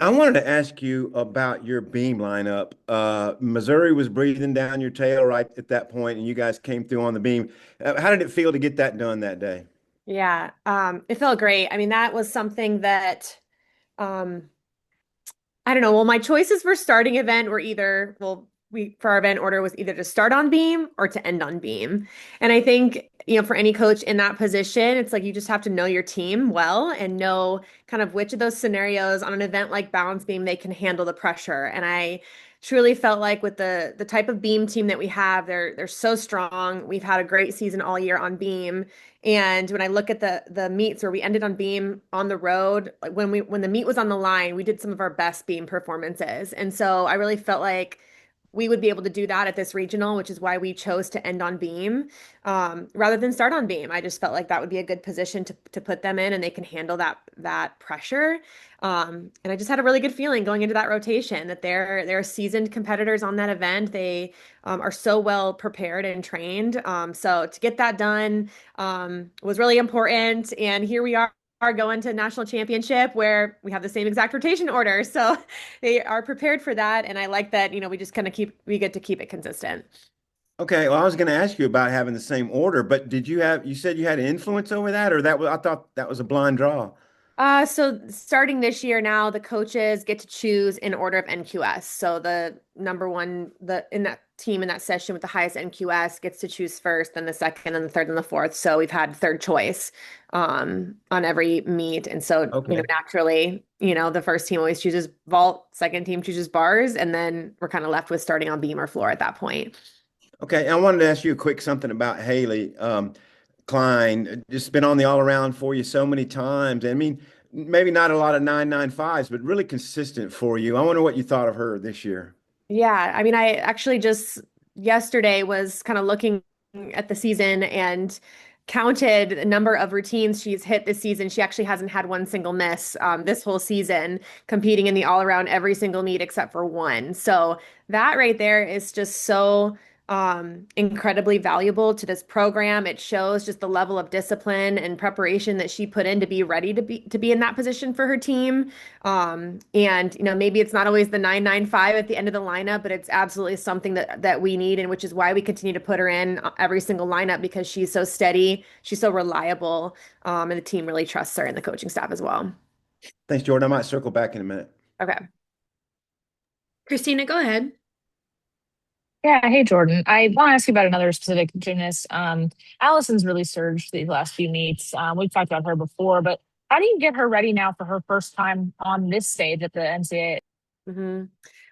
I wanted to ask you about your beam lineup. Missouri was breathing down your tail right at that point, and you guys came through on the beam. How did it feel to get that done that day? Yeah, it felt great. I mean, that was something that um, I don't know. Well, my choices for starting event were either, well, we for our event order was either to start on beam or to end on beam. And I think, for any coach in that position, it's like you just have to know your team well and know kind of which of those scenarios on an event like balance beam they can handle the pressure. And I truly felt like with the type of beam team that we have, they're so strong. We've had a great season all year on beam. And when I look at the meets where we ended on beam on the road, like when the meet was on the line, we did some of our best beam performances. And so I really felt like we would be able to do that at this regional, which is why we chose to end on beam rather than start on beam. I just felt like that would be a good position to put them in, and they can handle that pressure. And I just had a really good feeling going into that rotation that they're seasoned competitors on that event. They are so well prepared and trained. So to get that done was really important. And here we are going to national championship where we have the same exact rotation order. So they are prepared for that. And I like that, we just kind of we get to keep it consistent. Okay, well, I was going to ask you about having the same order, but you said you had an influence over that, or I thought that was a blind draw. So starting this year now, the coaches get to choose in order of NQS. So the number one, the in that team in that session with the highest NQS gets to choose first, then the second, and the third, and the fourth. So we've had third choice on every meet. And so, Okay. naturally, the first team always chooses vault, second team chooses bars, and then we're kind of left with starting on beam or floor at that point. Okay, I wanted to ask you a quick something about Haley Klein. Just been on the all around for you so many times. I mean, maybe not a lot of 995s, but really consistent for you. I wonder what you thought of her this year. Yeah, I mean, I actually just yesterday was kind of looking at the season and counted the number of routines she's hit this season. She actually hasn't had one single miss this whole season, competing in the all around every single meet except for one. So that right there is just so incredibly valuable to this program. It shows just the level of discipline and preparation that she put in to be ready to be in that position for her team. And maybe it's not always the 995 at the end of the lineup, but it's absolutely something that we need, and which is why we continue to put her in every single lineup because she's so steady, she's so reliable, and the team really trusts her and the coaching staff as well. Thanks, Jordan. I might circle back in a minute. Okay. Christina, go ahead. Yeah, hey Jordan. I want to ask you about another specific gymnast. Allison's really surged these last few meets. We've talked about her before, but how do you get her ready now for her first time on this stage at the NCAA? hmm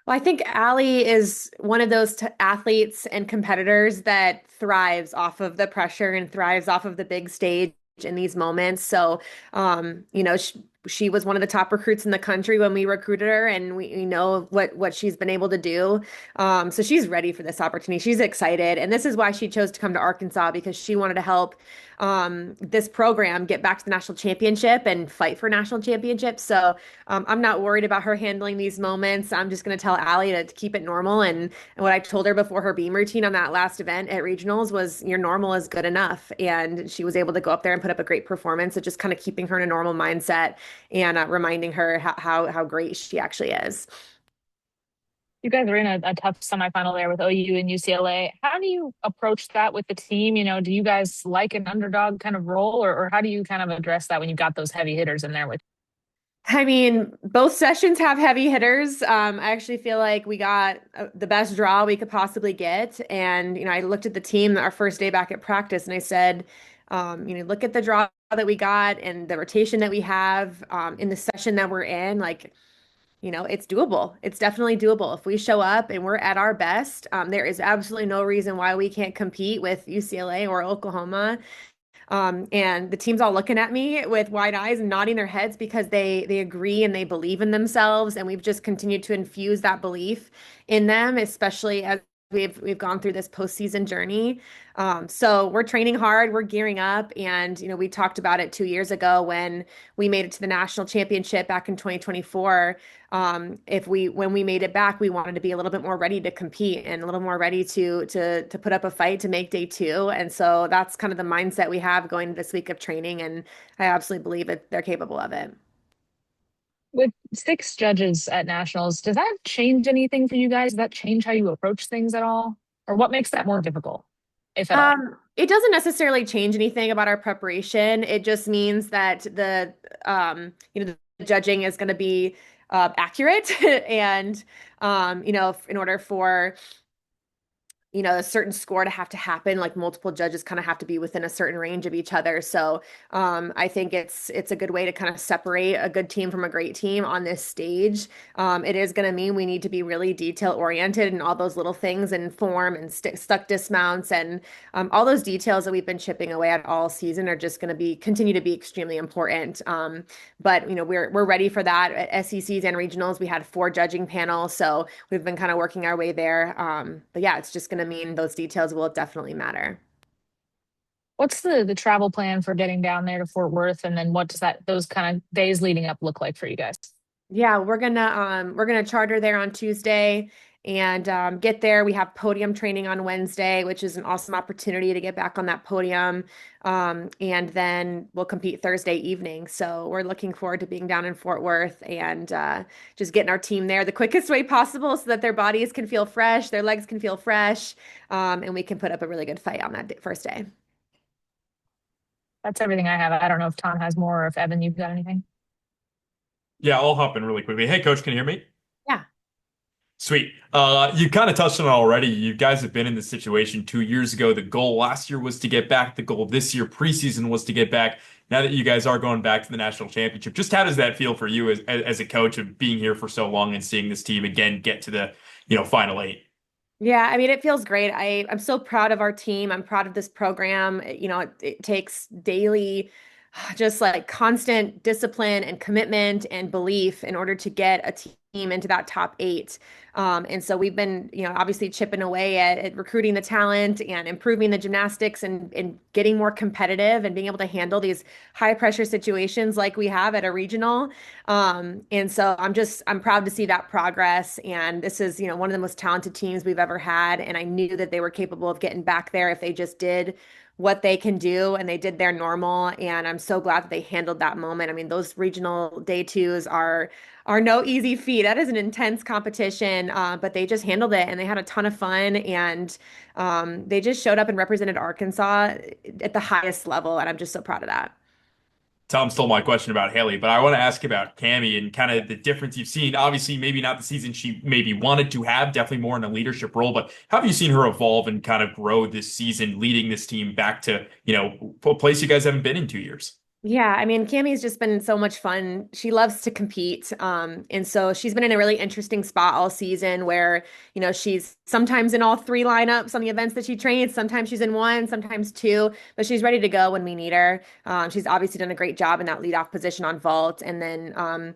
Well, I think Allie is one of those athletes and competitors that thrives off of the pressure and thrives off of the big stage in these moments. So, she was one of the top recruits in the country when we recruited her, and we know what she's been able to do. So she's ready for this opportunity. She's excited, and this is why she chose to come to Arkansas because she wanted to help this program get back to the national championship and fight for national championship. So I'm not worried about her handling these moments. I'm just going to tell Allie to keep it normal. And what I told her before her beam routine on that last event at regionals was your normal is good enough. And she was able to go up there and put up a great performance. So just kind of keeping her in a normal mindset and reminding her how great she actually is. You guys are in a tough semifinal there with OU and UCLA. How do you approach that with the team? Do you guys like an underdog kind of role, or how do you kind of address that when you've got those heavy hitters in there with? I mean, both sessions have heavy hitters. I actually feel like we got the best draw we could possibly get. And, I looked at the team our first day back at practice and I said, look at the draw that we got and the rotation that we have in the session that we're in. Like, it's doable. It's definitely doable. If we show up and we're at our best, there is absolutely no reason why we can't compete with UCLA or Oklahoma. And the team's all looking at me with wide eyes and nodding their heads because they agree and they believe in themselves. And we've just continued to infuse that belief in them, especially as we've gone through this postseason journey. So we're training hard, we're gearing up, and we talked about it 2 years ago when we made it to the national championship back in 2024. If when we made it back, we wanted to be a little bit more ready to compete and a little more ready to put up a fight to make day two. And so that's kind of the mindset we have going into this week of training, and I absolutely believe that they're capable of it. With six judges at nationals, does that change anything for you guys? Does that change how you approach things at all? Or what makes that more difficult, if at all? It doesn't necessarily change anything about our preparation. It just means that the judging is going to be accurate and in order for a certain score to happen, like multiple judges kind of have to be within a certain range of each other. So I think it's a good way to kind of separate a good team from a great team on this stage. It is going to mean we need to be really detail oriented and all those little things and form and stuck dismounts and all those details that we've been chipping away at all season are just going to be continue to be extremely important. But we're ready for that at SECs and regionals. We had four judging panels, so we've been kind of working our way there. But yeah, it's just going to mean those details will definitely matter. What's the travel plan for getting down there to Fort Worth? And then what does those kind of days leading up look like for you guys? Yeah, we're gonna charter there on Tuesday and get there. We have podium training on Wednesday, which is an awesome opportunity to get back on that podium. And then we'll compete Thursday evening. So we're looking forward to being down in Fort Worth and just getting our team there the quickest way possible so that their bodies can feel fresh, their legs can feel fresh, and we can put up a really good fight on that first day. That's everything I have. I don't know if Tom has more or if Evan, you've got anything. Yeah, I'll hop in really quickly. Hey, Coach, can you hear me? Yeah. Sweet. You kind of touched on it already. You guys have been in this situation 2 years ago. The goal last year was to get back. The goal this year, preseason, was to get back. Now that you guys are going back to the national championship, just how does that feel for you as a coach of being here for so long and seeing this team again get to the, final eight? Yeah, I mean, it feels great. I'm so proud of our team. I'm proud of this program. It takes daily, just like constant discipline and commitment and belief in order to get a team into that top eight. And so we've been, obviously chipping away at recruiting the talent and improving the gymnastics and getting more competitive and being able to handle these high pressure situations like we have at a regional. And so I'm proud to see that progress. And this is, one of the most talented teams we've ever had. And I knew that they were capable of getting back there if they just did what they can do and they did their normal. And I'm so glad that they handled that moment. I mean, those regional day twos are no easy feat. That is an intense competition, but they just handled it and they had a ton of fun and they just showed up and represented Arkansas at the highest level. And I'm just so proud of that. Tom stole my question about Haley, but I want to ask about Cammie and kind of the difference you've seen. Obviously, maybe not the season she maybe wanted to have, definitely more in a leadership role, but how have you seen her evolve and kind of grow this season, leading this team back to, a place you guys haven't been in 2 years? Yeah, I mean, Cammie's just been so much fun. She loves to compete. And so she's been in a really interesting spot all season where, she's sometimes in all three lineups on the events that she trains. Sometimes she's in one, sometimes two, but she's ready to go when we need her. She's obviously done a great job in that leadoff position on vault and then,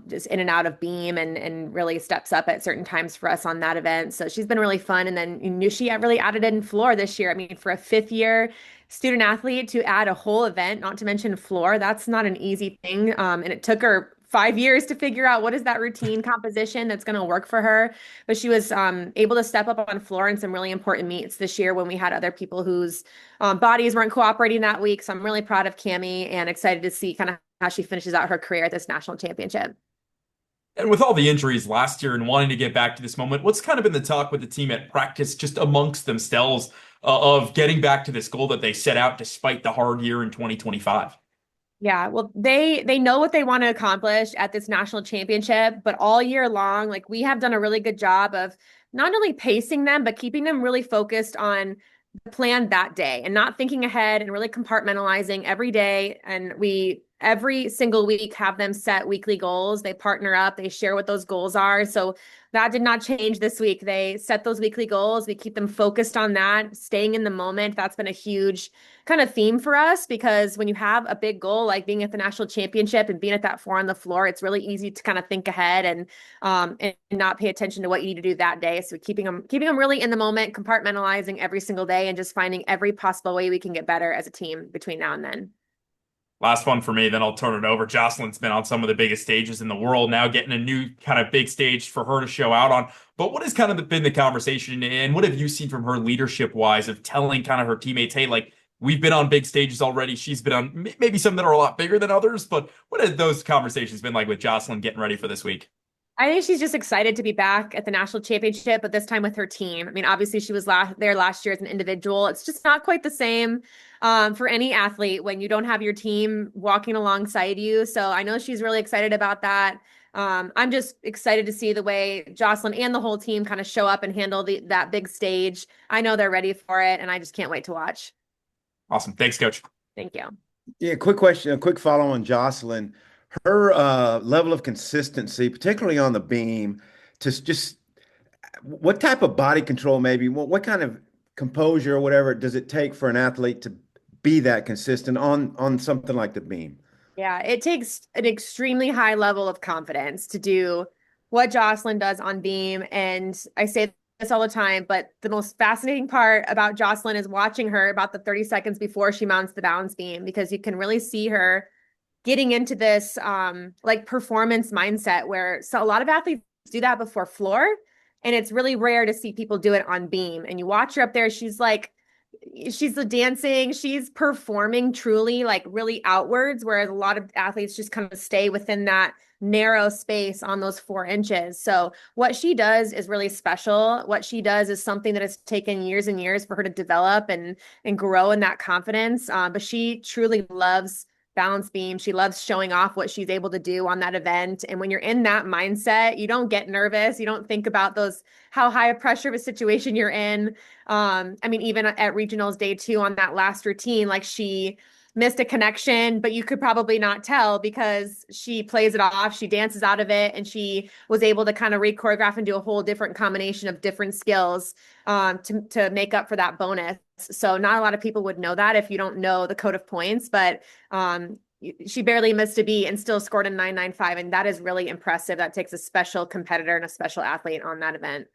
just in and out of beam and really steps up at certain times for us on that event. So she's been really fun. And then she really added in floor this year. I mean, for a fifth year student athlete to add a whole event, not to mention floor, that's not an easy thing. And it took her 5 years to figure out what is that routine composition that's going to work for her. But she was able to step up on floor in some really important meets this year when we had other people whose bodies weren't cooperating that week. So I'm really proud of Cammie and excited to see kind of how she finishes out her career at this national championship. And with all the injuries last year and wanting to get back to this moment, what's kind of been the talk with the team at practice, just amongst themselves, of getting back to this goal that they set out despite the hard year in 2025? Yeah, well, they know what they want to accomplish at this national championship, but all year long, like we have done a really good job of not only pacing them, but keeping them really focused on the plan that day and not thinking ahead and really compartmentalizing every day. And we every single week have them set weekly goals. They partner up, they share what those goals are. So that did not change this week. They set those weekly goals. We keep them focused on that, staying in the moment. That's been a huge kind of theme for us because when you have a big goal like being at the national championship and being at that four on the floor, it's really easy to kind of think ahead and not pay attention to what you need to do that day. So keeping them really in the moment, compartmentalizing every single day, and just finding every possible way we can get better as a team between now and then. Last one for me, then I'll turn it over. Jocelyn's been on some of the biggest stages in the world, now getting a new kind of big stage for her to show out on. But what has kind of been the conversation and what have you seen from her leadership wise of telling kind of her teammates, hey, like We've been on big stages already. She's been on maybe some that are a lot bigger than others, but what have those conversations been like with Jocelyn getting ready for this week? I think she's just excited to be back at the national championship, but this time with her team. I mean, obviously she was there last year as an individual. It's just not quite the same for any athlete when you don't have your team walking alongside you. So I know she's really excited about that. I'm just excited to see the way Jocelyn and the whole team kind of show up and handle that big stage. I know they're ready for it, and I just can't wait to watch. Awesome. Thanks, Coach. Thank you. Yeah, quick question, a quick follow on Jocelyn. Her level of consistency, particularly on the beam, to just what type of body control, maybe what kind of composure or whatever does it take for an athlete to be that consistent on something like the beam? Yeah, it takes an extremely high level of confidence to do what Jocelyn does on beam. And I say this all the time, but the most fascinating part about Jocelyn is watching her about the 30 seconds before she mounts the balance beam, because you can really see her getting into this like performance mindset where a lot of athletes do that before floor, and it's really rare to see people do it on beam. And you watch her up there, she's the dancing, she's performing truly like really outwards, whereas a lot of athletes just kind of stay within that narrow space on those 4 inches. So what she does is really special. What she does is something that has taken years and years for her to develop and grow in that confidence. But she truly loves balance beam. She loves showing off what she's able to do on that event. And when you're in that mindset, you don't get nervous. You don't think about how high a pressure of a situation you're in. I mean, even at regionals day 2 on that last routine, like she missed a connection, but you could probably not tell because she plays it off, she dances out of it, and she was able to kind of re-choreograph and do a whole different combination of different skills to make up for that bonus. So not a lot of people would know that if you don't know the code of points, but she barely missed a beat and still scored a 9.95, and that is really impressive. That takes a special competitor and a special athlete on that event.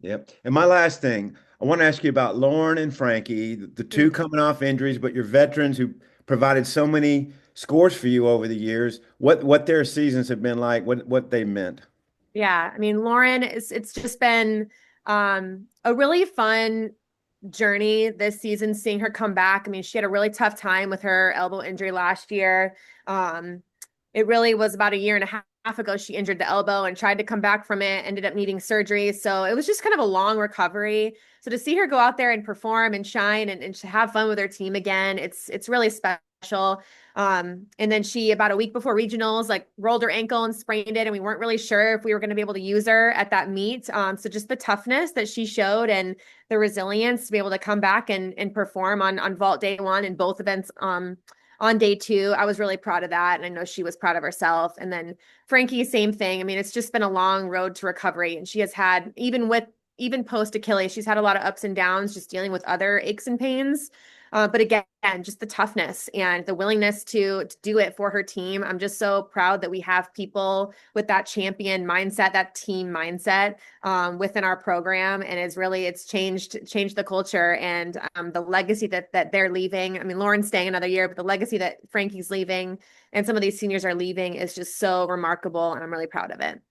Yep. And my last thing, I want to ask you about Lauren and Frankie, the two coming off injuries, but your veterans who provided so many scores for you over the years. What their seasons have been like, what they meant. Yeah, I mean, Lauren, it's just been a really fun journey this season, seeing her come back. I mean, she had a really tough time with her elbow injury last year. It really was about a year and a half ago she injured the elbow and tried to come back from it, ended up needing surgery. So it was just kind of a long recovery. So to see her go out there and perform and shine and to have fun with her team again, it's really special. And then she, about a week before regionals, like rolled her ankle and sprained it. And we weren't really sure if we were going to be able to use her at that meet. So just the toughness that she showed and the resilience to be able to come back and perform on vault day 1 in both events, on day 2, I was really proud of that. And I know she was proud of herself. And then Frankie, same thing. I mean, it's just been a long road to recovery. And she has had, even post Achilles, she's had a lot of ups and downs, just dealing with other aches and pains. But again, just the toughness and the willingness to do it for her team. I'm just so proud that we have people with that champion mindset, that team mindset within our program. And it's changed the culture and the legacy that they're leaving. I mean, Lauren's staying another year, but the legacy that Frankie's leaving and some of these seniors are leaving is just so remarkable. And I'm really proud of it.